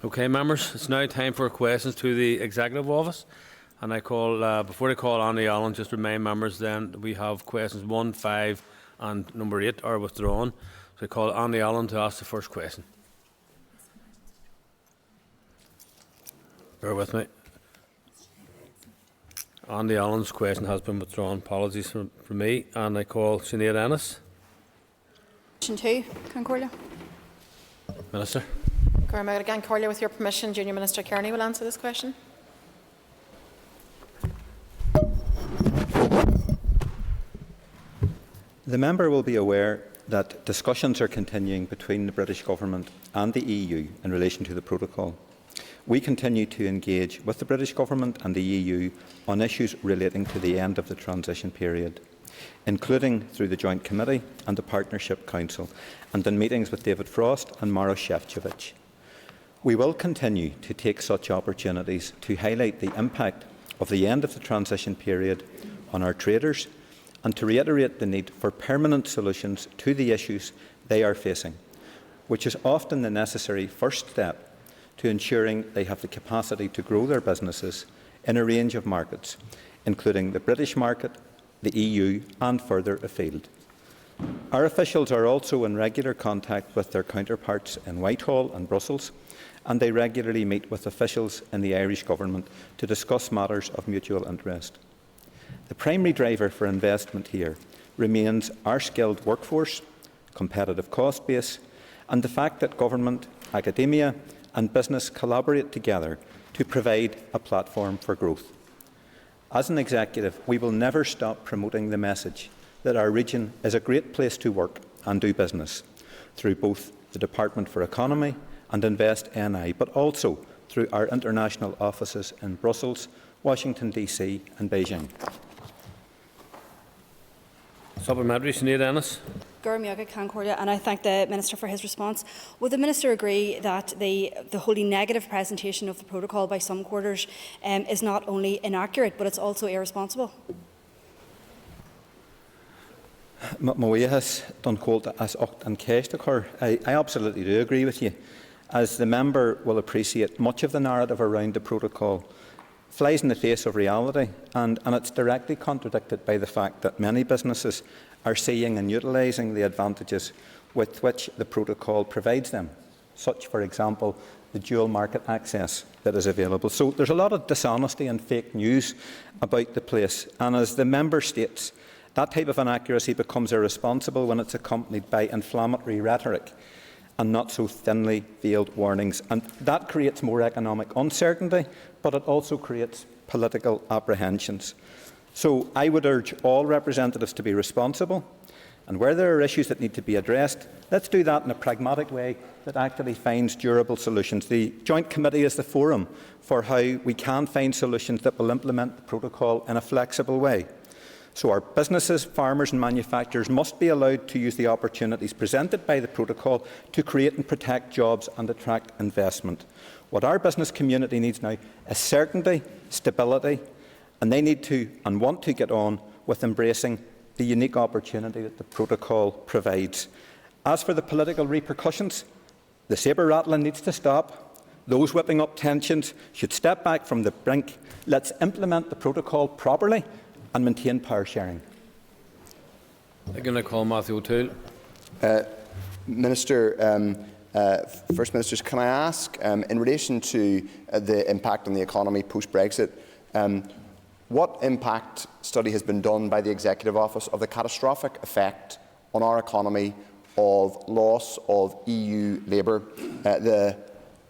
Okay, members, it's now time for questions to the Executive Office. And I call, before I call Andy Allen, just remind members then that we have questions 1, 5 and number 8 are withdrawn. So I call Andy Allen to ask the first question. Bear with me. Andy Allen's question has been withdrawn. Apologies from me. And I call Sinead Ennis. Question 2, Concordia. Minister. Again, Corlia, with your permission, Junior Minister Kearney will answer this question. The member will be aware that discussions are continuing between the British Government and the EU in relation to the protocol. We continue to engage with the British Government and the EU on issues relating to the end of the transition period, including through the Joint Committee and the Partnership Council, and in meetings with David Frost and Maroš Šefčovič. We will continue to take such opportunities to highlight the impact of the end of the transition period on our traders and to reiterate the need for permanent solutions to the issues they are facing, which is often the necessary first step to ensuring they have the capacity to grow their businesses in a range of markets, including the British market, the EU and further afield. Our officials are also in regular contact with their counterparts in Whitehall and Brussels, and they regularly meet with officials in the Irish Government to discuss matters of mutual interest. The primary driver for investment here remains our skilled workforce, competitive cost base, and the fact that government, academia and business collaborate together to provide a platform for growth. As an executive, we will never stop promoting the message that our region is a great place to work and do business through both the Department for Economy and Invest NI, but also through our international offices in Brussels, Washington DC and Beijing. Supplementary, Sinead Ennis. Concordia, and I thank the Minister for his response. Would the Minister agree that the wholly negative presentation of the protocol by some quarters is not only inaccurate, but it's also irresponsible? I absolutely do agree with you. As the member will appreciate, much of the narrative around the protocol flies in the face of reality, and it's directly contradicted by the fact that many businesses are seeing and utilising the advantages with which the protocol provides them, such, for example, the dual market access that is available. So there's a lot of dishonesty and fake news about the place, and as the member states, that type of inaccuracy becomes irresponsible when it's accompanied by inflammatory rhetoric and not so thinly veiled warnings. And that creates more economic uncertainty, but it also creates political apprehensions. So I would urge all representatives to be responsible, and where there are issues that need to be addressed, let's do that in a pragmatic way that actually finds durable solutions. The Joint Committee is the forum for how we can find solutions that will implement the protocol in a flexible way. So our businesses, farmers and manufacturers must be allowed to use the opportunities presented by the protocol to create and protect jobs and attract investment. What our business community needs now is certainty, stability, and they need to and want to get on with embracing the unique opportunity that the protocol provides. As for the political repercussions, the sabre rattling needs to stop. Those whipping up tensions should step back from the brink. Let's implement the protocol properly and maintain power sharing. I'm going to call Matthew O'Toole. Minister, First Ministers, can I ask, in relation to the impact on the economy post-Brexit, what impact study has been done by the Executive Office of the catastrophic effect on our economy of loss of EU labour? The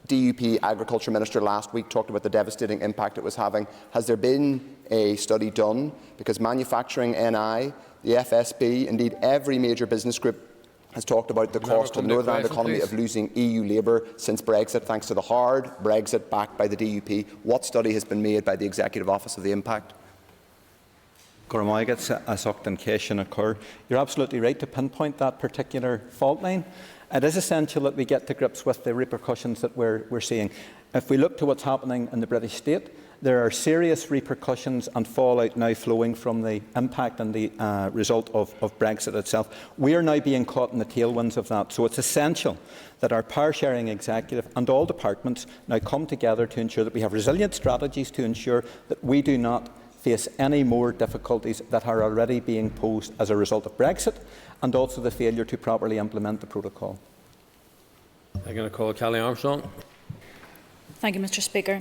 DUP Agriculture Minister last week talked about the devastating impact it was having. Has there been a study done? Because manufacturing NI, the FSB, indeed every major business group has talked about the cost to the Northern Ireland economy of losing EU labour since Brexit, thanks to the hard Brexit backed by the DUP. What study has been made by the Executive Office of the impact? You're absolutely right to pinpoint that particular fault line. It is essential that we get to grips with the repercussions that we're seeing. If we look to what's happening in the British state, There are serious repercussions and fallout now flowing from the impact and the result of Brexit itself. We are now being caught in the tailwinds of that, so it's essential that our power-sharing executive and all departments now come together to ensure that we have resilient strategies to ensure that we do not face any more difficulties that are already being posed as a result of Brexit and also the failure to properly implement the protocol. I'm going to call Kelly Armstrong. Thank you, Mr. Speaker.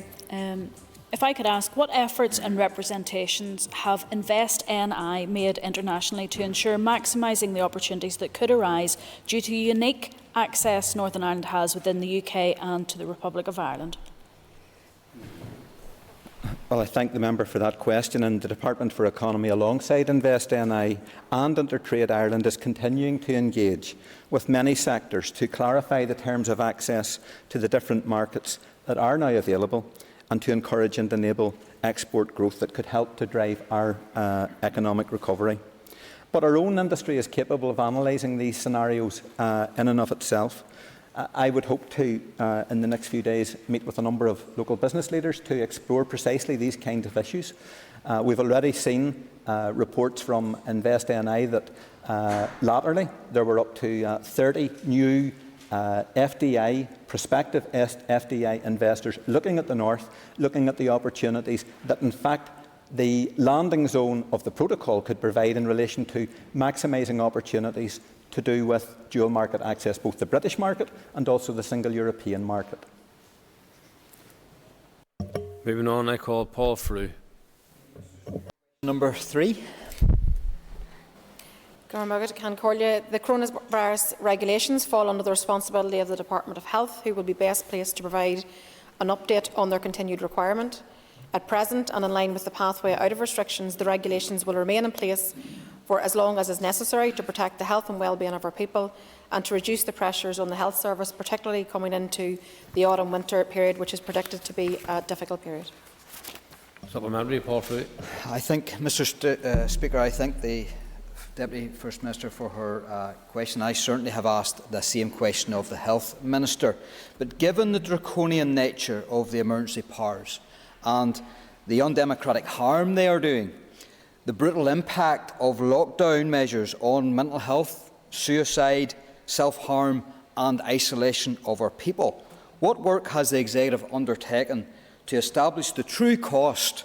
If I could ask, what efforts and representations have Invest NI made internationally to ensure maximising the opportunities that could arise due to unique access Northern Ireland has within the UK and to the Republic of Ireland? Well, I thank the member for that question, and the Department for Economy, alongside Invest NI and Intertrade Ireland, is continuing to engage with many sectors to clarify the terms of access to the different markets that are now available and to encourage and enable export growth that could help to drive our economic recovery. But our own industry is capable of analysing these scenarios in and of itself. I would hope to, in the next few days, meet with a number of local business leaders to explore precisely these kinds of issues. We've already seen reports from Invest NI that latterly there were up to 30 new prospective FDI investors looking at the north, looking at the opportunities that in fact the landing zone of the protocol could provide in relation to maximising opportunities to do with dual market access, both the British market and also the single European market. Moving on, I call Paul Frew. Number 3. The coronavirus regulations fall under the responsibility of the Department of Health, who will be best placed to provide an update on their continued requirement. At present, and in line with the pathway out of restrictions, the regulations will remain in place for as long as is necessary to protect the health and well-being of our people and to reduce the pressures on the health service, particularly coming into the autumn-winter period, which is predicted to be a difficult period. Supplementary, Paul Frew. I think, Mr. Speaker, I thank the Deputy First Minister for her question. I certainly have asked the same question of the Health Minister. But given the draconian nature of the emergency powers and the undemocratic harm they are doing, the brutal impact of lockdown measures on mental health, suicide, self-harm and isolation of our people, what work has the Executive undertaken to establish the true cost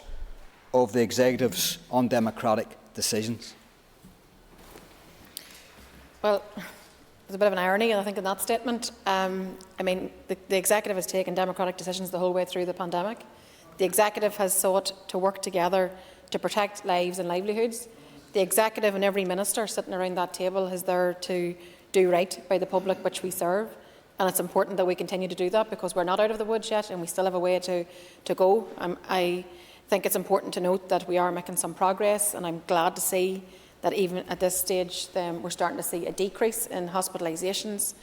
of the Executive's undemocratic decisions? Well, there's a bit of an irony, I think, in that statement. I mean, the Executive has taken democratic decisions the whole way through the pandemic. The Executive has sought to work together to protect lives and livelihoods. The Executive and every minister sitting around that table is there to do right by the public which we serve. And it's important that we continue to do that because we're not out of the woods yet and we still have a way to go. I think it's important to note that we are making some progress, and I'm glad to see that even at this stage we're starting to see a decrease in hospitalisations.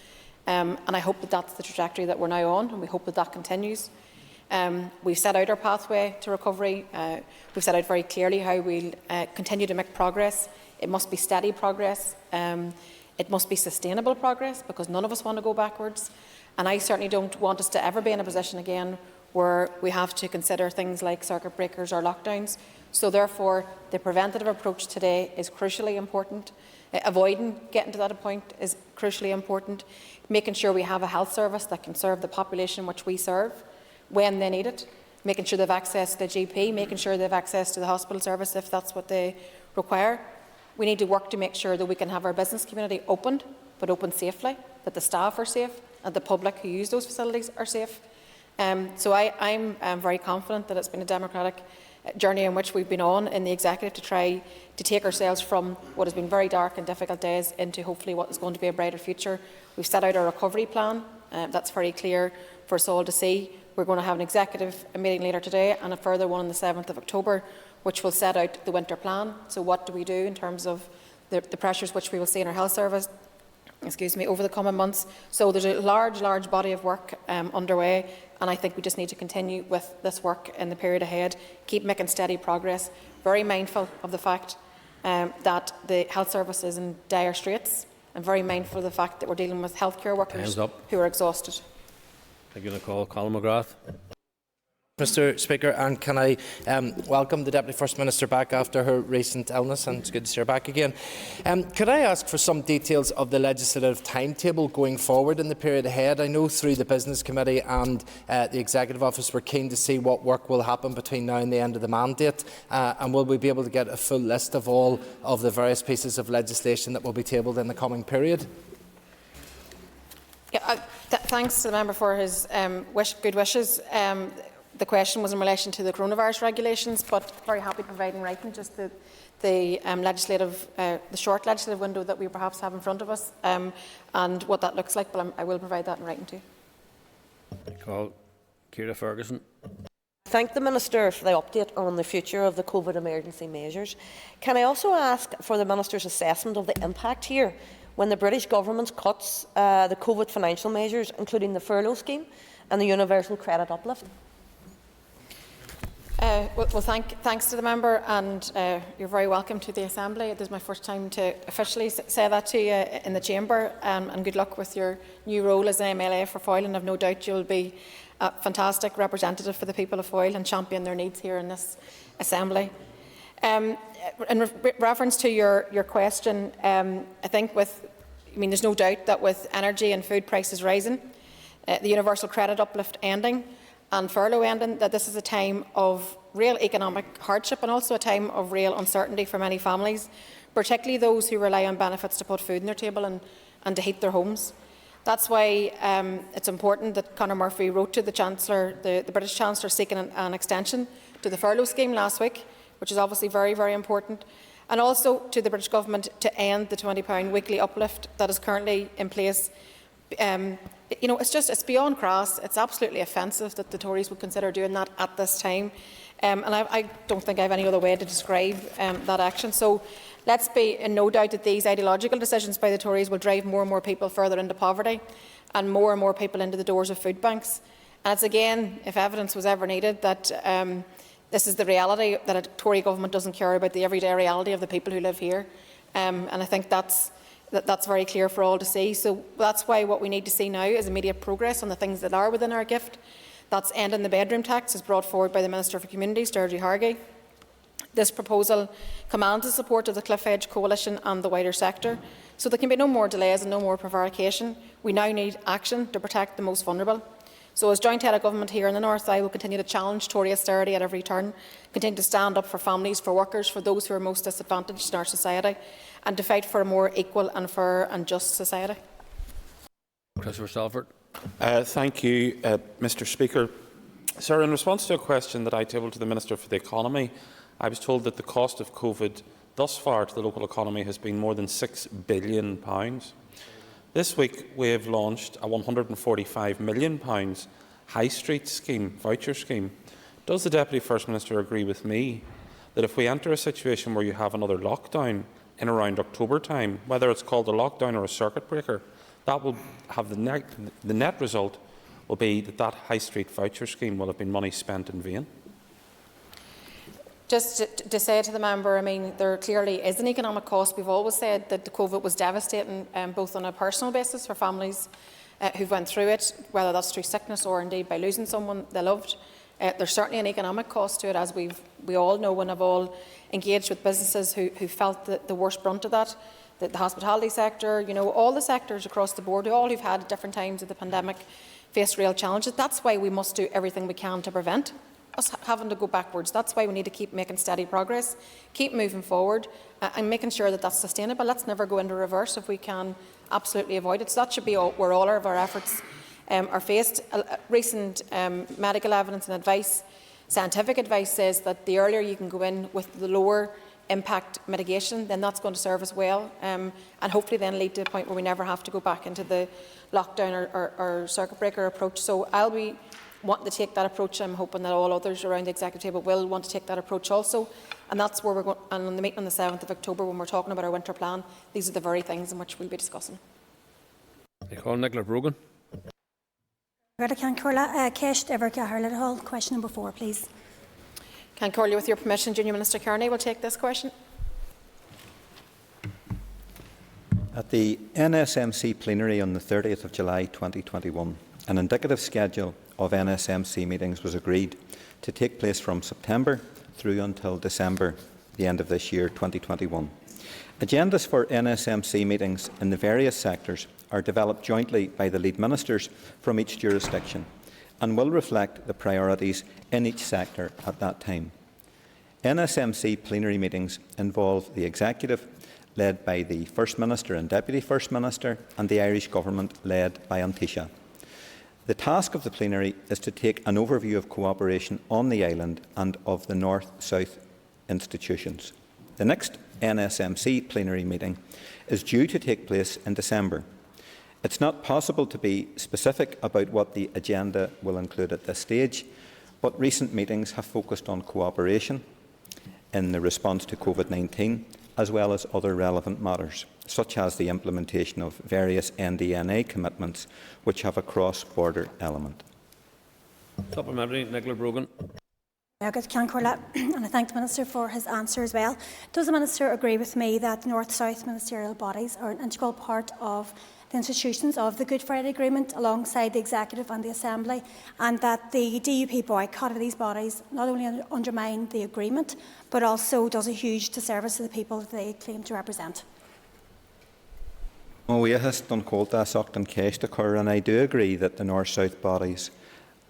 And I hope that that's the trajectory that we're now on, and we hope that that continues. We've set out our pathway to recovery. We've set out very clearly how we'll continue to make progress. It must be steady progress. It must be sustainable progress, because none of us want to go backwards. And I certainly don't want us to ever be in a position again where we have to consider things like circuit breakers or lockdowns. So therefore, the preventative approach today is crucially important. Avoiding getting to that point is crucially important. Making sure we have a health service that can serve the population which we serve when they need it, making sure they have access to the GP, making sure they have access to the hospital service if that's what they require. We need to work to make sure that we can have our business community opened, but open safely, that the staff are safe and the public who use those facilities are safe. So I'm very confident that it's been a democratic journey in which we've been on in the Executive to try to take ourselves from what has been very dark and difficult days into hopefully what is going to be a brighter future. We've set out our recovery plan. That's very clear for us all to see. We're going to have an Executive meeting later today and a further one on the 7th of October, which will set out the winter plan. So what do we do in terms of the pressures which we will see in our health service over the coming months. So there's a large body of work underway, and I think we just need to continue with this work in the period ahead, keep making steady progress, very mindful of the fact that the health service is in dire straits, and very mindful of the fact that we're dealing with healthcare workers who are exhausted. I'm going to call Colin McGrath. Mr Speaker, and can I welcome the Deputy First Minister back after her recent illness, and it's good to see her back again. Could I ask for some details of the legislative timetable going forward in the period ahead? I know through the Business Committee and the Executive Office we're keen to see what work will happen between now and the end of the mandate, and will we be able to get a full list of all of the various pieces of legislation that will be tabled in the coming period? Yeah, thanks to the member for his good wishes. The question was in relation to the coronavirus regulations, but very happy to provide in writing just the short legislative window that we perhaps have in front of us and what that looks like. But I will provide that in writing too. I call Ciara Ferguson. Thank the Minister for the update on the future of the COVID emergency measures. Can I also ask for the Minister's assessment of the impact here when the British Government cuts the COVID financial measures, including the furlough scheme and the universal credit uplift? Thanks to the member, and you're very welcome to the Assembly. It is my first time to officially say that to you in the Chamber, and good luck with your new role as an MLA for Foyle, and I've no doubt you'll be a fantastic representative for the people of Foyle and champion their needs here in this Assembly. In reference to your question, I think there's no doubt that with energy and food prices rising, the universal credit uplift ending, and furlough ending, that this is a time of real economic hardship and also a time of real uncertainty for many families, particularly those who rely on benefits to put food on their table and to heat their homes. That's why it's important that Conor Murphy wrote to the Chancellor, the British Chancellor, seeking an extension to the furlough scheme last week, which is obviously very, very important, and also to the British Government to end the £20 weekly uplift that is currently in place. It's beyond crass. It's absolutely offensive that the Tories would consider doing that at this time. And I don't think I have any other way to describe that action. So let's be in no doubt that these ideological decisions by the Tories will drive more and more people further into poverty and more people into the doors of food banks. And it's again, if evidence was ever needed, that this is the reality, that a Tory government doesn't care about the everyday reality of the people who live here. And I think that's very clear for all to see. So that's why what we need to see now is immediate progress on the things that are within our gift. That's ending the bedroom tax, as brought forward by the Minister for Communities, Deirdre Hargey. This proposal commands the support of the Cliff Edge Coalition and the wider sector. So there can be no more delays and no more prevarication. We now need action to protect the most vulnerable. So as joint head of government here in the North, I will continue to challenge Tory austerity at every turn, continue to stand up for families, for workers, for those who are most disadvantaged in our society, and to fight for a more equal and fair and just society. Christopher Stalford. Thank you, Mr Speaker. Sir, in response to a question that I tabled to the Minister for the Economy, I was told that the cost of COVID thus far to the local economy has been more than £6 billion. This week we have launched a £145 million High Street scheme, voucher scheme. Does the Deputy First Minister agree with me that if we enter a situation where you have another lockdown in around October time, whether it's called a lockdown or a circuit breaker, that will have the net result will be that High Street voucher scheme will have been money spent in vain? Just to say to the member, there clearly is an economic cost. We've always said that the COVID was devastating, both on a personal basis for families who've went through it, whether that's through sickness or indeed by losing someone they loved. There's certainly an economic cost to it, as we all know and have all engaged with businesses who felt the worst brunt of that. The hospitality sector, all the sectors across the board, all who've had at different times of the pandemic faced real challenges. That's why we must do everything we can to prevent us having to go backwards. That's why we need to keep making steady progress, keep moving forward and making sure that that's sustainable. Let's never go into reverse if we can absolutely avoid it. So that should be where all of our efforts are faced. Recent medical evidence and advice, scientific advice, says that the earlier you can go in with the lower impact mitigation, then that's going to serve us well and hopefully then lead to a point where we never have to go back into the lockdown or circuit breaker approach. So I'll be wanting to take that approach. I'm hoping that all others around the executive table will want to take that approach also, and that's where we're going. And on the meeting on the 7th of October, when we're talking about our winter plan, these are the very things in which we'll be discussing. I call Nicola Brogan. Question number 4, please. Can Corley, with your permission, Junior Minister Kearney will take this question. At the NSMC plenary on the 30th of July 2021, an indicative schedule of NSMC meetings was agreed to take place from September through until December, the end of this year, 2021. Agendas for NSMC meetings in the various sectors are developed jointly by the lead ministers from each jurisdiction and will reflect the priorities in each sector at that time. NSMC plenary meetings involve the Executive, led by the First Minister and Deputy First Minister, and the Irish Government, led by An Taoiseach. The task of the plenary is to take an overview of cooperation on the island and of the North-South institutions. The next NSMC plenary meeting is due to take place in December. It's not possible to be specific about what the agenda will include at this stage, but recent meetings have focused on cooperation in the response to COVID-19, as well as other relevant matters, such as the implementation of various NDNA commitments which have a cross-border element. Supplementary, Nicola Brogan. Ceann Comhairle, and I thank the Minister for his answer as well. Does the Minister agree with me that the North-South ministerial bodies are an integral part of the institutions of the Good Friday Agreement alongside the Executive and the Assembly, and that the DUP boycott of these bodies not only undermine the agreement but also does a huge disservice to the people that they claim to represent? We have done Coltas Octan Cashtakar, and I do agree that the North-South bodies,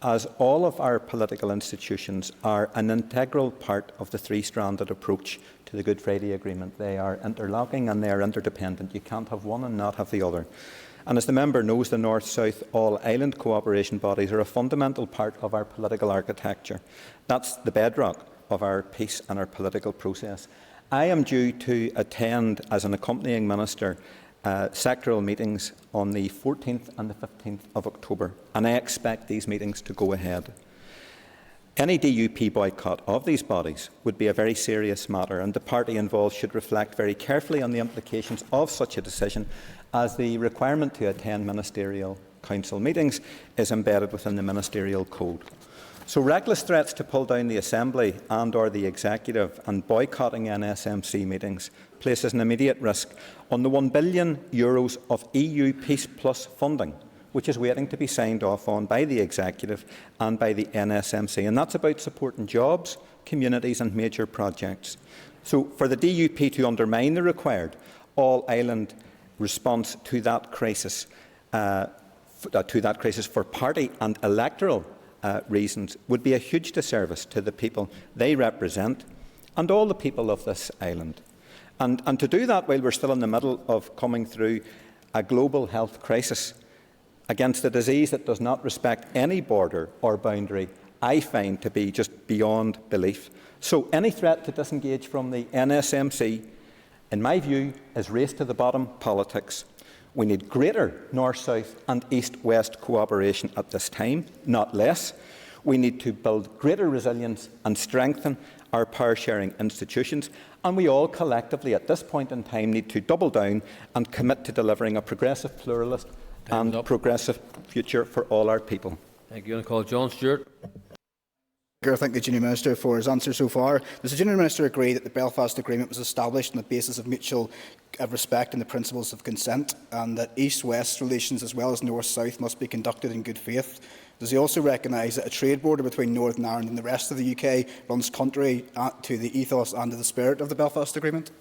as all of our political institutions, are an integral part of the three-stranded approach to the Good Friday Agreement. They are interlocking and they are interdependent. You can't have one and not have the other. And as the member knows, the North-South all-island cooperation bodies are a fundamental part of our political architecture. That's the bedrock of our peace and our political process. I am due to attend, as an accompanying minister, sectoral meetings on the 14th and the 15th of October, and I expect these meetings to go ahead. Any DUP boycott of these bodies would be a very serious matter, and the party involved should reflect very carefully on the implications of such a decision, as the requirement to attend ministerial council meetings is embedded within the ministerial code. So reckless threats to pull down the Assembly and/or the Executive and boycotting NSMC meetings places an immediate risk on the €1 billion of EU Peace Plus funding, which is waiting to be signed off on by the Executive and by the NSMC. And that's about supporting jobs, communities and major projects. So for the DUP to undermine the required all-island response to that crisis for party and electoral reasons would be a huge disservice to the people they represent and all the people of this island. And to do that while we're still in the middle of coming through a global health crisis against a disease that does not respect any border or boundary, I find to be just beyond belief. So any threat to disengage from the NSMC, in my view, is race to the bottom politics. We need greater North-South and East-West cooperation at this time, not less. We need to build greater resilience and strengthen our power-sharing institutions, and we all collectively at this point in time need to double down and commit to delivering a progressive, pluralist and progressive future for all our people. Thank you. I call John Stewart. I thank the Junior Minister for his answer so far. Does the Junior Minister agree that the Belfast Agreement was established on the basis of mutual respect and the principles of consent, and that East-West relations as well as North-South must be conducted in good faith? Does he also recognise that a trade border between Northern Ireland and the rest of the UK runs contrary to the ethos and to the spirit of the Belfast Agreement?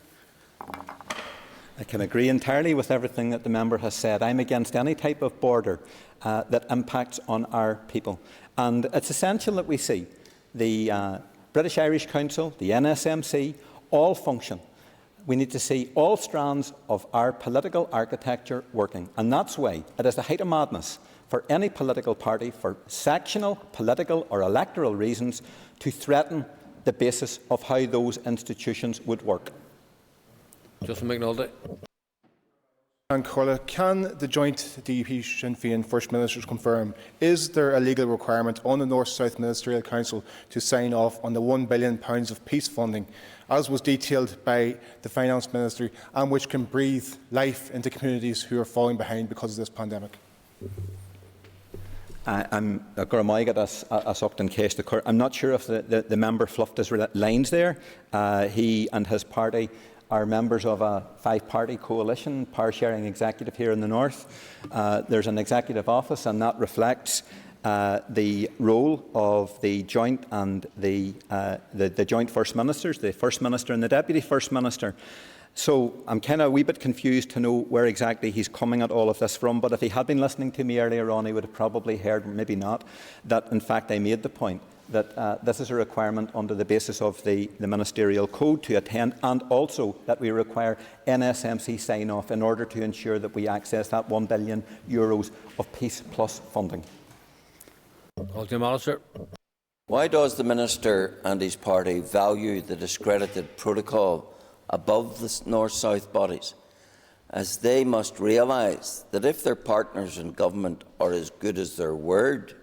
I can agree entirely with everything that the member has said. I'm against any type of border that impacts on our people. And it's essential that we see the British Irish Council, the NSMC, all function. We need to see all strands of our political architecture working. And that's why it is the height of madness for any political party, for sectional, political or electoral reasons, to threaten the basis of how those institutions would work. Justin McNulty. Can the joint DUP Sinn Féin First Ministers confirm, is there a legal requirement on the North-South Ministerial Council to sign off on the £1 billion of peace funding, as was detailed by the Finance Ministry, and which can breathe life into communities who are falling behind because of this pandemic? I'm not sure if the member fluffed his lines there. He and his party are members of a five-party coalition, power-sharing executive here in the north. There's an executive office, and that reflects the role of the joint and the joint First Ministers, the First Minister and the Deputy First Minister. So I'm kind of a wee bit confused to know where exactly he's coming at all of this from, but if he had been listening to me earlier on, he would have probably heard, maybe not, that in fact I made the point that this is a requirement under the basis of the Ministerial Code to attend, and also that we require NSMC sign-off in order to ensure that we access that €1 billion of Peace Plus funding. Why does the Minister and his party value the discredited protocol above the North-South bodies, as they must realise that if their partners in government are as good as their word,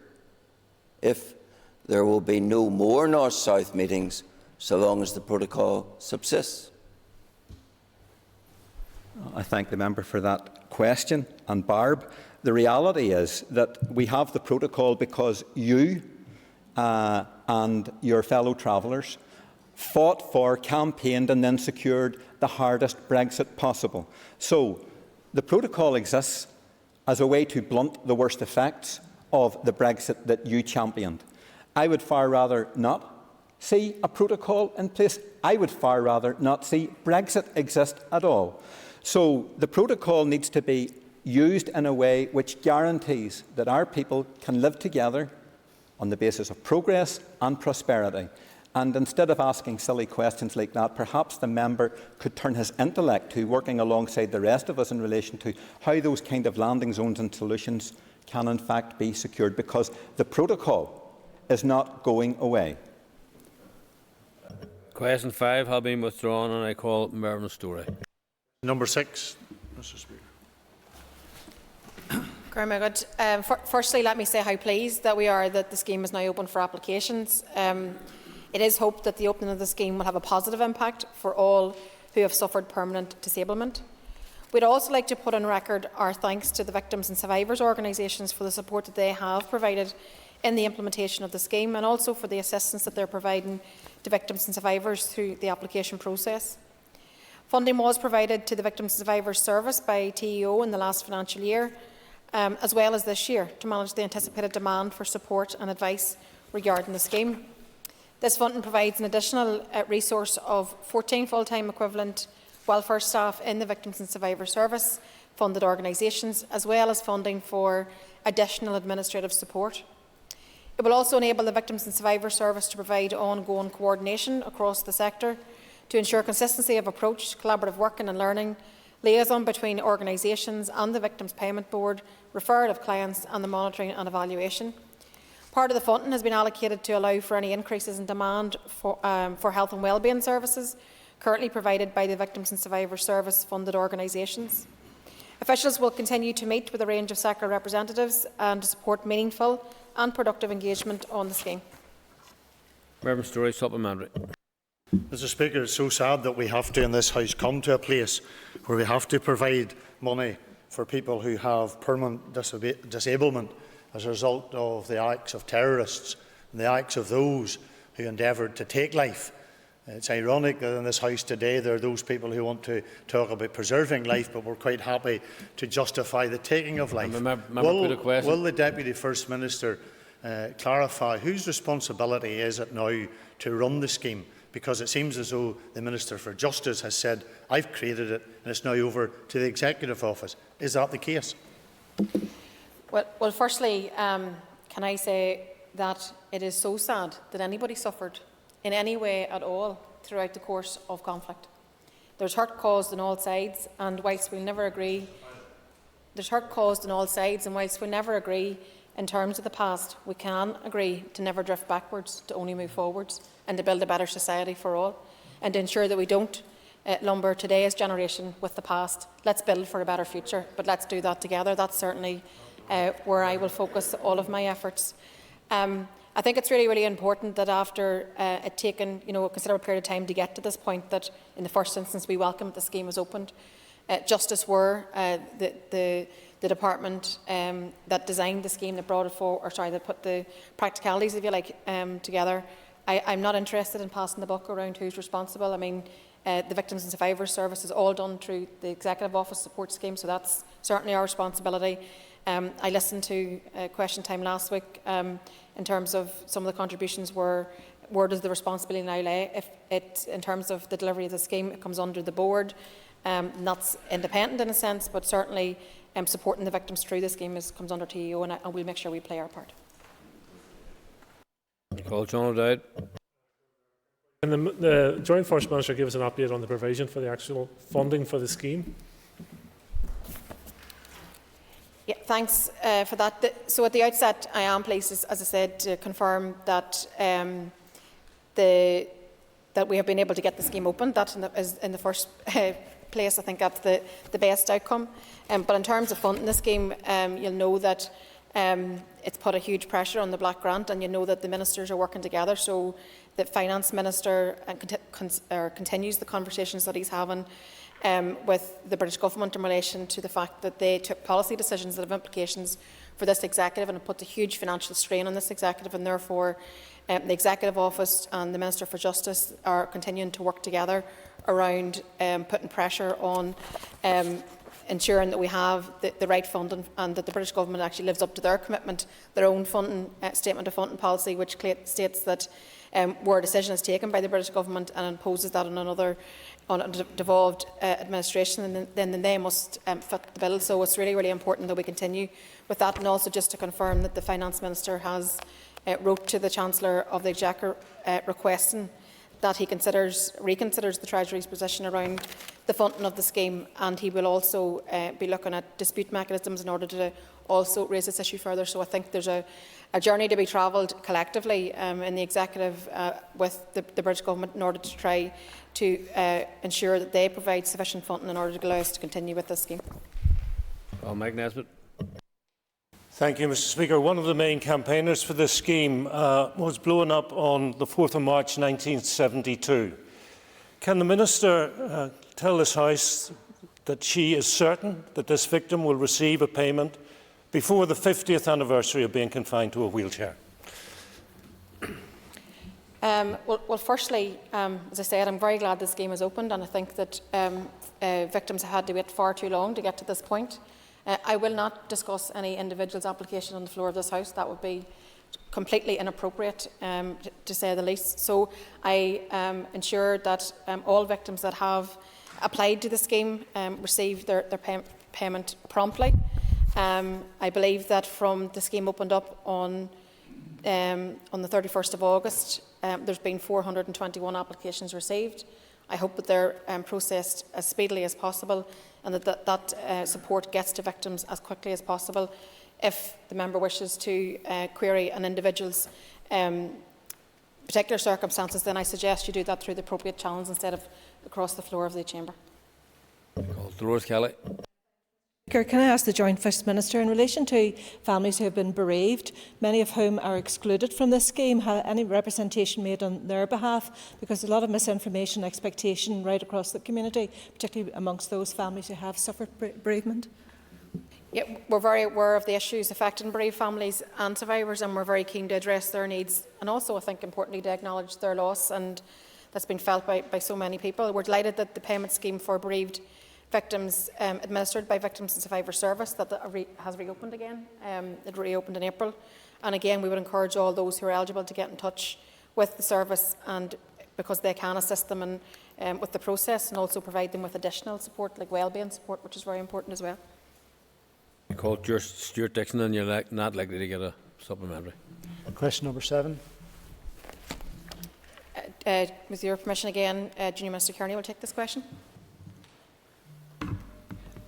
there will be no more North-South meetings so long as the protocol subsists? I thank the member for that question. And Barb, the reality is that we have the protocol because you and your fellow travellers fought for, campaigned and then secured the hardest Brexit possible. So the protocol exists as a way to blunt the worst effects of the Brexit that you championed. I would far rather not see a protocol in place. I would far rather not see Brexit exist at all. So the protocol needs to be used in a way which guarantees that our people can live together on the basis of progress and prosperity. And instead of asking silly questions like that, perhaps the member could turn his intellect to working alongside the rest of us in relation to how those kind of landing zones and solutions can in fact be secured, because the protocol is not going away. Question 5 has been withdrawn, and I call Mervyn Story. Number 6, Mr. Speaker. Firstly, let me say how pleased that we are that the scheme is now open for applications. It is hoped that the opening of the scheme will have a positive impact for all who have suffered permanent disablement. We'd also like to put on record our thanks to the victims and survivors organisations for the support that they have provided in the implementation of the scheme, and also for the assistance that they're providing to victims and survivors through the application process. Funding was provided to the Victims and Survivors Service by TEO in the last financial year, as well as this year, to manage the anticipated demand for support and advice regarding the scheme. This funding provides an additional resource of 14 full-time equivalent welfare staff in the Victims and Survivors Service funded organisations, as well as funding for additional administrative support. It will also enable the Victims and Survivors Service to provide ongoing coordination across the sector to ensure consistency of approach, collaborative working and learning, liaison between organisations and the Victims Payment Board, referral of clients and the monitoring and evaluation. Part of the funding has been allocated to allow for any increases in demand for health and wellbeing services currently provided by the Victims and Survivors Service funded organisations. Officials will continue to meet with a range of sector representatives and to support meaningful and productive engagement on the scheme. Mervyn Story, supplementary. Mr. Speaker, it's so sad that we have to, in this House, come to a place where we have to provide money for people who have permanent disablement as a result of the acts of terrorists and the acts of those who endeavoured to take life. It's ironic that in this House today there are those people who want to talk about preserving life, but we're quite happy to justify the taking of life. Will the Deputy First Minister clarify whose responsibility is it now to run the scheme? Because it seems as though the Minister for Justice has said, I've created it and it's now over to the Executive Office. Is that the case? Well, firstly, can I say that it is so sad that anybody suffered in any way at all throughout the course of conflict. There's hurt caused on all sides, and whilst we'll never agree, in terms of the past, we can agree to never drift backwards, to only move forwards, and to build a better society for all, and to ensure that we don't lumber today's generation with the past. Let's build for a better future, but let's do that together. That's certainly where I will focus all of my efforts. I think it's really, really important that after it taken a considerable period of time to get to this point, that in the first instance we welcome that the scheme is opened. Justice were the department that designed the scheme, that brought it forward, that put the practicalities, if you like, together. I'm not interested in passing the buck around who's responsible. I mean, the Victims and Survivors Service is all done through the Executive Office support scheme, so that's certainly our responsibility. I listened to question time last week in terms of some of the contributions where does the responsibility now lay? If it, in terms of the delivery of the scheme, it comes under the board. That's independent in a sense, but certainly supporting the victims through the scheme comes under TEO, and we'll make sure we play our part. Call John O'Dowd. And the Joint First Minister gave us an update on the provision for the actual funding for the scheme. Yeah, thanks for that. So at the outset, I am pleased, as I said, to confirm that that we have been able to get the scheme open. That is in the first place. I think that's the best outcome. But in terms of funding the scheme, you'll know that it's put a huge pressure on the Black Grant, and you know that the ministers are working together. So the Finance Minister continues the conversations that he's having with the British Government in relation to the fact that they took policy decisions that have implications for this Executive, and it put a huge financial strain on this Executive, and therefore the Executive Office and the Minister for Justice are continuing to work together around putting pressure on ensuring that we have the right funding, and that the British Government actually lives up to their commitment, their own funding statement of funding policy, which states that where a decision is taken by the British Government and imposes that on a devolved administration, then they must fit the bill. So it's really, really important that we continue with that. And also just to confirm that the Finance Minister has wrote to the Chancellor of the Exchequer requesting that he reconsiders the Treasury's position around the funding of the scheme, and he will also be looking at dispute mechanisms in order to also raise this issue further. So I think there's a journey to be travelled collectively in the Executive with the British Government in order to try to ensure that they provide sufficient funding in order to allow us to continue with this scheme. Mike Nesbitt. Thank you, Mr. Speaker. One of the main campaigners for this scheme was blown up on the 4th of March 1972. Can the Minister tell this House that she is certain that this victim will receive a payment before the 50th anniversary of being confined to a wheelchair? Well, firstly, as I said, I'm very glad this scheme is opened, and I think that victims have had to wait far too long to get to this point. I will not discuss any individual's application on the floor of this House. That would be completely inappropriate, to say the least. So I ensure that all victims that have applied to the scheme receive their payment promptly. I believe that from the scheme opened up on the 31st of August, there's been 421 applications received. I hope that they're processed as speedily as possible, and that support gets to victims as quickly as possible. If the member wishes to query an individual's particular circumstances, then I suggest you do that through the appropriate channels instead of across the floor of the chamber. Dolores Kelly. Can I ask the Joint First Minister, in relation to families who have been bereaved, many of whom are excluded from this scheme, has any representation made on their behalf? Because there's a lot of misinformation, expectation right across the community, particularly amongst those families who have suffered bereavement. Yeah, we're very aware of the issues affecting bereaved families and survivors, and we're very keen to address their needs, and also, I think, importantly, to acknowledge their loss, and that's been felt by so many people. We're delighted that the payment scheme for bereaved victims administered by Victims and Survivors Service has reopened again. It reopened in April, and again we would encourage all those who are eligible to get in touch with the service, and because they can assist them with the process, and also provide them with additional support like wellbeing support, which is very important as well. You called Stuart Dixon, and you're not likely to get a supplementary. Question number 7. With your permission again, Junior Minister Kearney will take this question.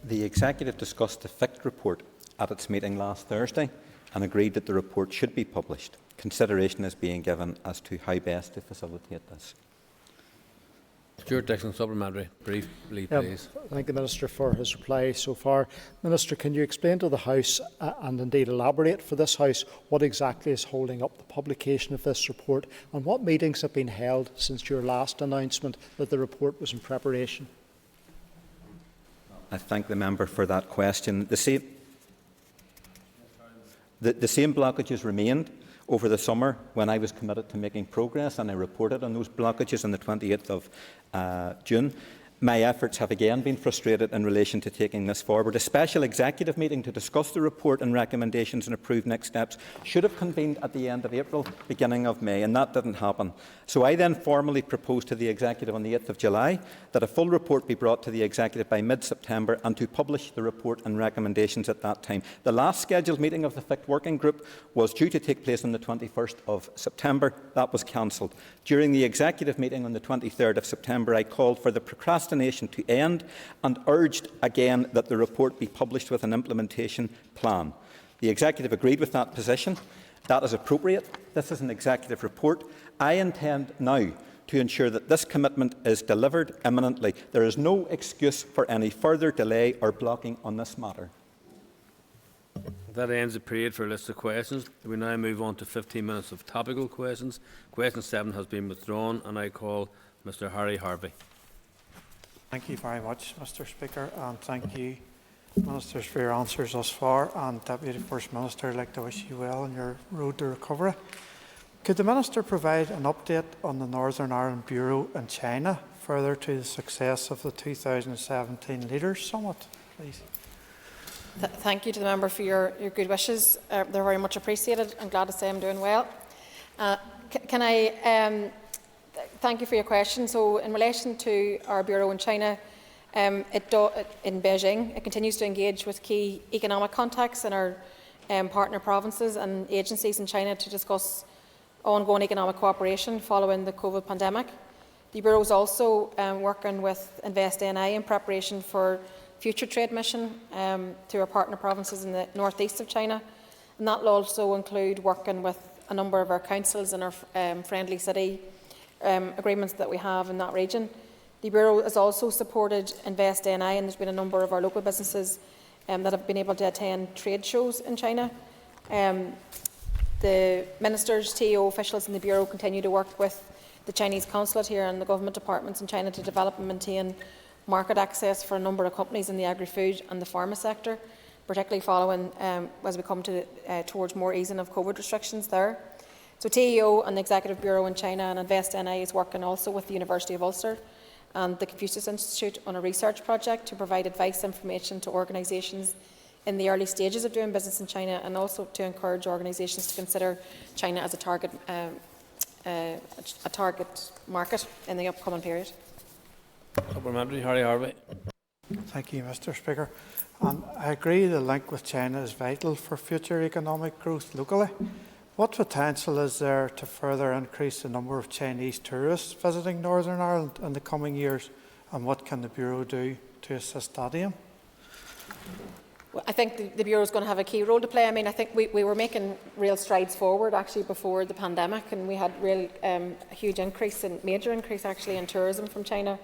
The Executive discussed the FICT report at its meeting last Thursday and agreed that the report should be published. Consideration is being given as to how best to facilitate this. Stuart Dixon, supplementary. Briefly, please. Thank the Minister for his reply so far. Minister, can you explain to the House and indeed elaborate for this House what exactly is holding up the publication of this report, and what meetings have been held since your last announcement that the report was in preparation? I thank the member for that question. The same blockages remained over the summer when I was committed to making progress, and I reported on those blockages on the 28th of June. my efforts have again been frustrated in relation to taking this forward. A special executive meeting to discuss the report and recommendations and approve next steps should have convened at the end of April, beginning of May, and that didn't happen. So I then formally proposed to the Executive on the 8th of July that a full report be brought to the Executive by mid-September and to publish the report and recommendations at that time. The last scheduled meeting of the FICT working group was due to take place on the 21st of September. That was cancelled. During the Executive meeting on the 23rd of September, I called for the procrastination to end and urged again that the report be published with an implementation plan. The Executive agreed with that position. That is appropriate. This is an Executive report. I intend now to ensure that this commitment is delivered imminently. There is no excuse for any further delay or blocking on this matter. That ends the period for a list of questions. We now move on to 15 minutes of topical questions. Question 7 has been withdrawn, and I call Mr. Harry Harvey. Thank you very much, Mr. Speaker, and thank you, Ministers, for your answers thus far. And Deputy First Minister, I'd like to wish you well on your road to recovery. Could the Minister provide an update on the Northern Ireland Bureau in China, further to the success of the 2017 Leaders Summit, please? Thank you to the member for your good wishes. They're very much appreciated. I'm glad to say I'm doing well. Can I thank you for your question. So, in relation to our bureau in China, in Beijing, it continues to engage with key economic contacts in our partner provinces and agencies in China to discuss ongoing economic cooperation following the COVID pandemic. The bureau is also working with InvestNI in preparation for future trade mission to our partner provinces in the northeast of China, and that will also include working with a number of our councils and our friendly city agreements that we have in that region. The Bureau has also supported InvestNI, and there's been a number of our local businesses that have been able to attend trade shows in China. The ministers, TO officials in the Bureau continue to work with the Chinese consulate here and the government departments in China to develop and maintain market access for a number of companies in the agri-food and the pharma sector, particularly following as we come to towards more easing of COVID restrictions there. So TEO and the Executive Bureau in China and InvestNI is working also with the University of Ulster and the Confucius Institute on a research project to provide advice information to organisations in the early stages of doing business in China, and also to encourage organisations to consider China as a target market in the upcoming period. Supplementary, Harry Harvey. Thank you, Mr. Speaker. I agree the link with China is vital for future economic growth locally. What potential is there to further increase the number of Chinese tourists visiting Northern Ireland in the coming years, and what can the Bureau do to assist that aim? Well, I think the Bureau is going to have a key role to play. I mean, I think we were making real strides forward actually before the pandemic, and we had a huge increase, major increase actually in tourism from China.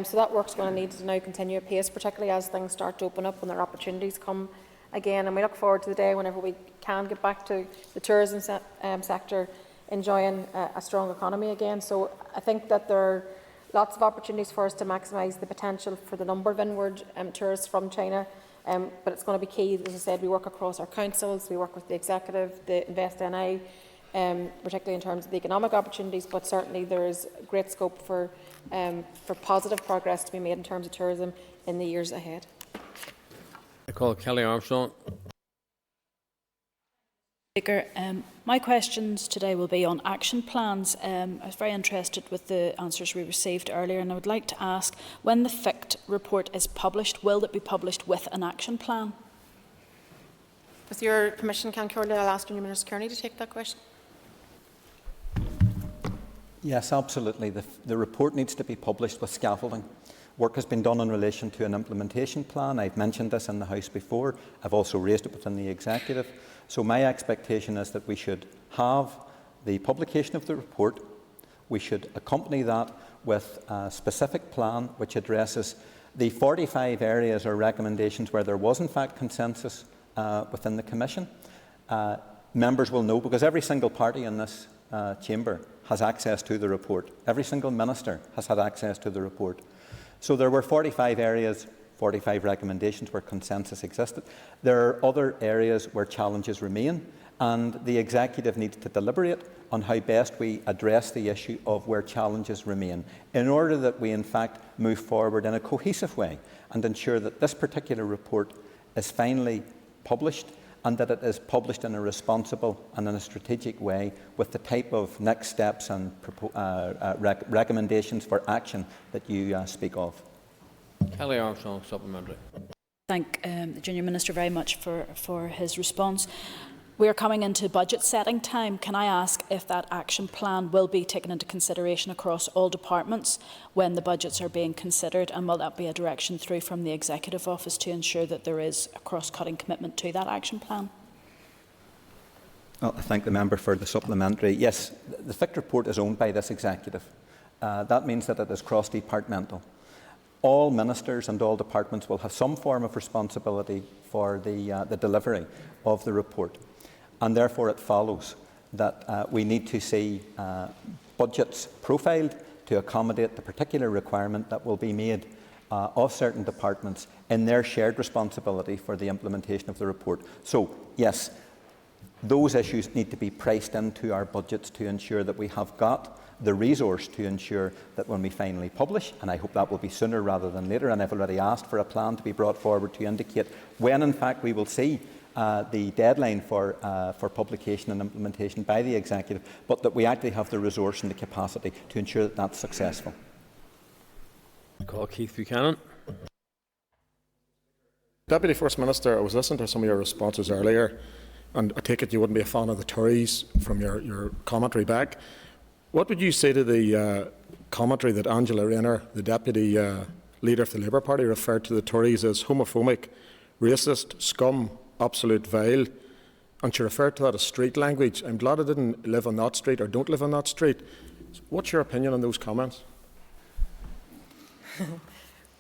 So that work's going to need to now continue at pace, particularly as things start to open up and their opportunities come again. And we look forward to the day whenever we can get back to the tourism sector enjoying a strong economy again. So I think that there are lots of opportunities for us to maximise the potential for the number of inward tourists from China. But it's going to be key, as I said, we work across our councils, we work with the Executive, the InvestNI, particularly in terms of the economic opportunities, but certainly there is great scope for positive progress to be made in terms of tourism in the years ahead. I call Kelly Armstrong. Speaker, my questions today will be on action plans. I was very interested with the answers we received earlier, and I would like to ask, when the FICT report is published, will it be published with an action plan? With your permission, Cancurla, I'll ask Junior Minister Kearney to take that question. Yes, absolutely. The report needs to be published with scaffolding. Work has been done in relation to an implementation plan. I've mentioned this in the House before. I've also raised it within the Executive. So my expectation is that we should have the publication of the report. We should accompany that with a specific plan which addresses the 45 areas or recommendations where there was in fact consensus within the Commission. Members will know, because every single party in this chamber has access to the report. Every single minister has had access to the report. So there were 45 areas 45 recommendations where consensus existed. There are other areas where challenges remain, and the Executive needs to deliberate on how best we address the issue of where challenges remain, in order that we in fact move forward in a cohesive way and ensure that this particular report is finally published, and that it is published in a responsible and in a strategic way with the type of next steps and recommendations for action that you speak of. Kelly Armstrong, supplementary. Thank the Junior Minister very much for his response. We are coming into budget setting time. Can I ask if that action plan will be taken into consideration across all departments when the budgets are being considered, and will that be a direction through from the Executive Office to ensure that there is a cross-cutting commitment to that action plan? Well, I thank the member for the supplementary. Yes, the FIC report is owned by this Executive. That means that it is cross-departmental. All ministers and all departments will have some form of responsibility for the delivery of the report. And therefore it follows that we need to see budgets profiled to accommodate the particular requirement that will be made of certain departments in their shared responsibility for the implementation of the report. So, yes, those issues need to be priced into our budgets to ensure that we have got the resource to ensure that when we finally publish, and I hope that will be sooner rather than later, and I've already asked for a plan to be brought forward to indicate when in fact we will see the deadline for publication and implementation by the Executive, but that we actually have the resource and the capacity to ensure that that's successful. Call Keith Buchanan. Deputy First Minister, I was listening to some of your responses earlier, and I take it you wouldn't be a fan of the Tories from your commentary back. What would you say to the commentary that Angela Rayner, the Deputy Leader of the Labour Party, referred to the Tories as homophobic, racist, scum, absolute vile, and she referred to that as street language? I'm glad I didn't live on that street or don't live on that street. What's your opinion on those comments?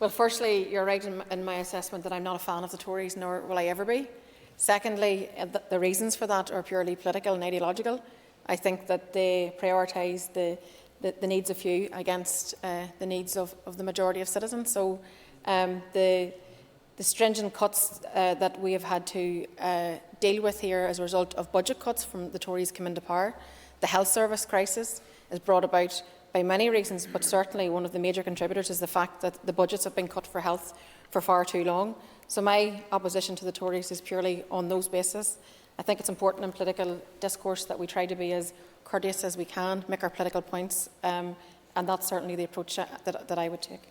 Well, firstly, you're right in my assessment that I'm not a fan of the Tories, nor will I ever be. Secondly, the reasons for that are purely political and ideological. I think that they prioritise the needs of few against the needs of the majority of citizens. So the stringent cuts that we have had to deal with here as a result of budget cuts from the Tories come into power, the health service crisis is brought about by many reasons, but certainly one of the major contributors is the fact that the budgets have been cut for health for far too long. So my opposition to the Tories is purely on those bases. I think it's important in political discourse that we try to be as courteous as we can, make our political points, and that's certainly the approach that I would take.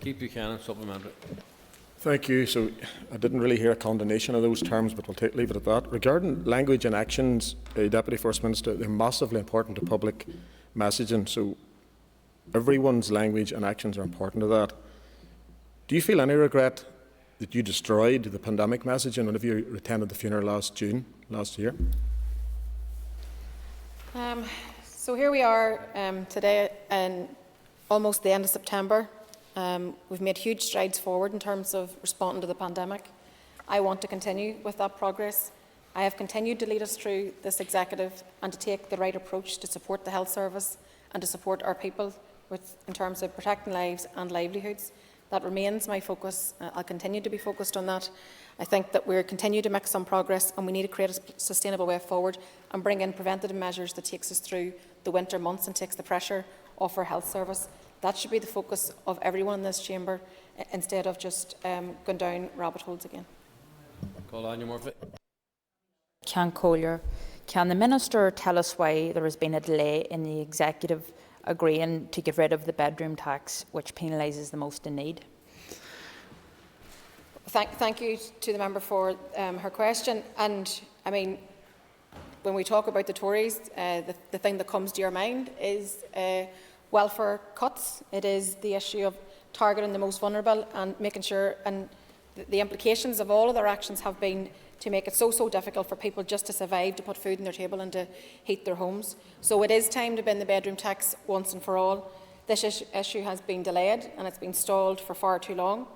Keith Buchanan, supplementary. Thank you. So I didn't really hear a condemnation of those terms, but we'll leave it at that. Regarding language and actions, Deputy First Minister, they're massively important to public messaging, so everyone's language and actions are important to that. Do you feel any regret that you destroyed the pandemic messaging whenever you attended the funeral last June, last year? So here we are today, and almost the end of September. We've made huge strides forward in terms of responding to the pandemic. I want to continue with that progress. I have continued to lead us through this Executive and to take the right approach to support the health service and to support our people in terms of protecting lives and livelihoods. That remains my focus. I'll continue to be focused on that. I think that we're continue to make some progress, and we need to create a sustainable way forward and bring in preventative measures that takes us through the winter months and takes the pressure off our health service. That should be the focus of everyone in this chamber, instead of just going down rabbit holes again. Call Anya Murphy. Can Collier, can the Minister tell us why there has been a delay in the Executive agreeing to get rid of the bedroom tax, which penalises the most in need? Thank you to the member for her question. And I mean, when we talk about the Tories, the thing that comes to your mind is welfare cuts. It is the issue of targeting the most vulnerable and making sure, and the implications of all of their actions have been to make it so difficult for people just to survive, to put food on their table and to heat their homes. So it is time to bin the bedroom tax once and for all. This issue has been delayed and it's been stalled for far too long.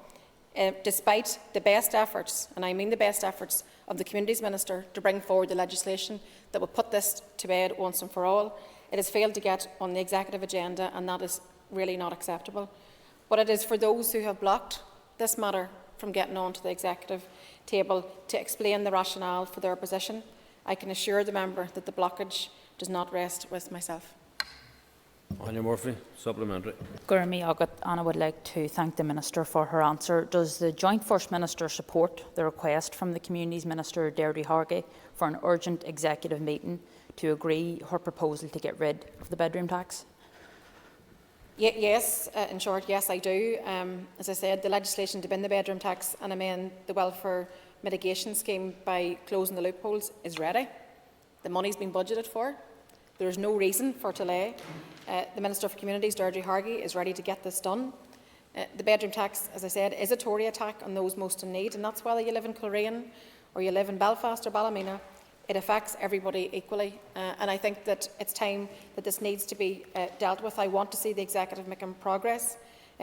Despite the best efforts, and I mean the best efforts, of the Communities Minister to bring forward the legislation that will put this to bed once and for all, it has failed to get on the Executive agenda, and that is really not acceptable. But it is for those who have blocked this matter from getting onto the executive table to explain the rationale for their position. I can assure the member that the blockage does not rest with myself. Anya Murphy, supplementary. Gurmi Agat, and I would like to thank the Minister for her answer. Does the Joint First Minister support the request from the Communities Minister, Deirdre Hargey, for an urgent executive meeting to agree her proposal to get rid of the bedroom tax? Yes, in short, yes, I do. As I said, the legislation to bin the bedroom tax and amend the welfare mitigation scheme by closing the loopholes is ready. The money's been budgeted for. There is no reason for delay. The Minister for Communities, Deirdre Hargey, is ready to get this done. The bedroom tax, as I said, is a Tory attack on those most in need, and that's whether you live in Coleraine or you live in Belfast or Ballymena. It affects everybody equally, and I think that it's time that this needs to be dealt with. I want to see the Executive making progress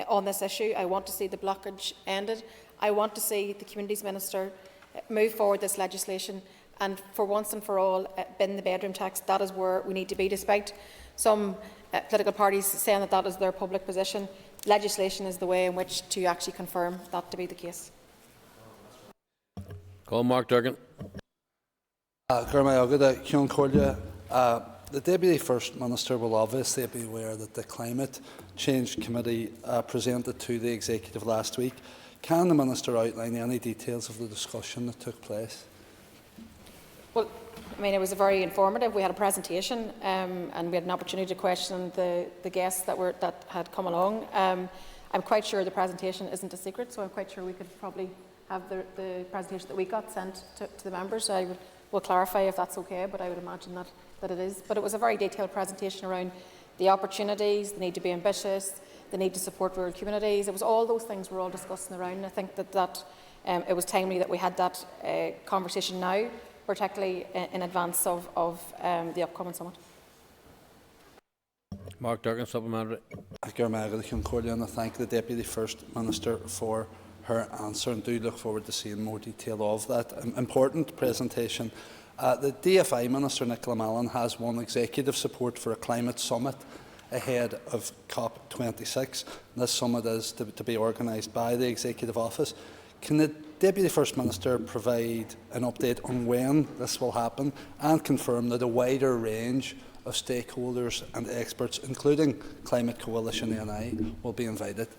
on this issue. I want to see the blockage ended. I want to see the Communities Minister move forward this legislation and for once and for all bin the bedroom tax. That is where we need to be, despite some political parties saying that that is their public position. Legislation is the way in which to actually confirm that to be the case. Call Mark Durgan. The Deputy First Minister will obviously be aware that the Climate Change Committee presented to the Executive last week. Can the Minister outline any details of the discussion that took place? Well, I mean, it was very informative. We had a presentation and we had an opportunity to question the guests that had come along. I'm quite sure the presentation isn't a secret, so I'm quite sure we could probably have the presentation that we got sent to the members. Will clarify if that's okay, but I would imagine that it is. But it was a very detailed presentation around the opportunities, the need to be ambitious, the need to support rural communities. It was all those things we're all discussing around. And I think that it was timely that we had that conversation now, particularly in advance of the upcoming summit. Mark Durgan, supplementary. I thank the Deputy First Minister for her answer and do look forward to seeing more detail of that important presentation. The DFI Minister, Nicola Mallon, has won executive support for a climate summit ahead of COP26. This summit is to be organised by the Executive Office. Can the Deputy First Minister provide an update on when this will happen and confirm that a wider range of stakeholders and experts, including Climate Coalition NI, will be invited?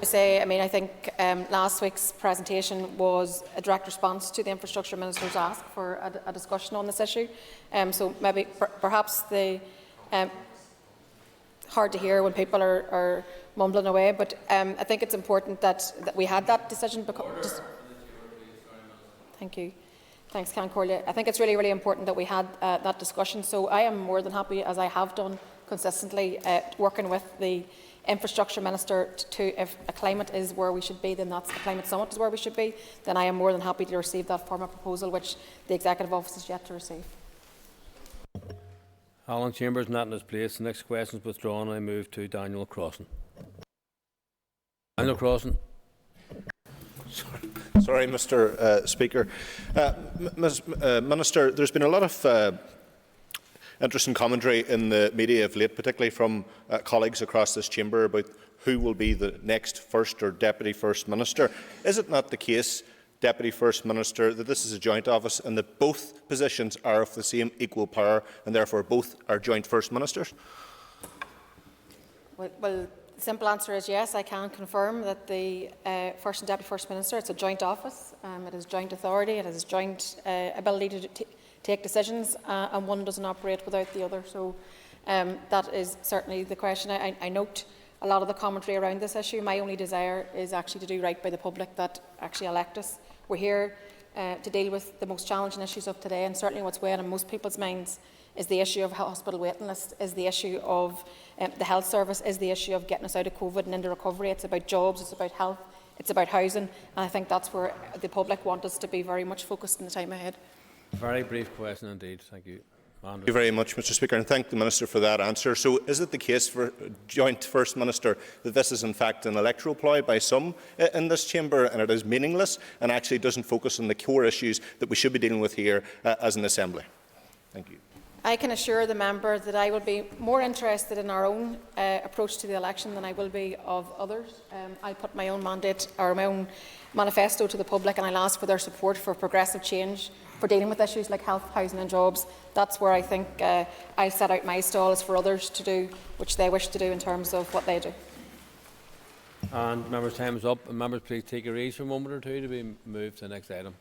I think last week's presentation was a direct response to the Infrastructure Minister's ask for a discussion on this issue. So maybe perhaps the hard to hear when people are mumbling away, but I think it's important that we had that decision. Thank you. Thanks, Can Corley. I think it's really, really important that we had that discussion. So I am more than happy, as I have done consistently, working with the Infrastructure Minister if a climate is where we should be, then that's the climate summit is where we should be. Then I am more than happy to receive that formal proposal, which the Executive Office is yet to receive. Alan Chambers not in his place. The next question is withdrawn. I move to Daniel Crossan. Daniel Crossan. Sorry, Mr. Speaker. Minister, there's been a lot of interesting commentary in the media of late, particularly from colleagues across this chamber, about who will be the next First or Deputy First Minister. Is it not the case, Deputy First Minister, that this is a joint office and that both positions are of the same equal power and therefore both are joint First Ministers? Well, the simple answer is yes. I can confirm that the First and Deputy First Minister, it's a joint office, it has joint authority, it has joint ability to take decisions, and one doesn't operate without the other. So that is certainly the question. I note a lot of the commentary around this issue. My only desire is actually to do right by the public that actually elect us. We're here to deal with the most challenging issues of today, and certainly what's weighing on most people's minds is the issue of hospital waiting lists, is the issue of the health service, is the issue of getting us out of COVID and into recovery. It's about jobs, it's about health, it's about housing, and I think that's where the public want us to be very much focused in the time ahead. Very brief question indeed. Thank you. Thank you very much, Mr. Speaker, and thank the Minister for that answer. So is it the case for joint First Minister that this is in fact an electoral ploy by some in this chamber and it is meaningless and actually doesn't focus on the core issues that we should be dealing with here as an Assembly? Thank you. I can assure the member that I will be more interested in our own approach to the election than I will be of others. I'll put my own mandate or my own manifesto to the public, and I'll ask for their support for progressive change for dealing with issues like health, housing and jobs. That's where I think I'll set out my stall, is for others to do which they wish to do in terms of what they do. And members' time is up. And members, please take your ease for a moment or two to be moved to the next item.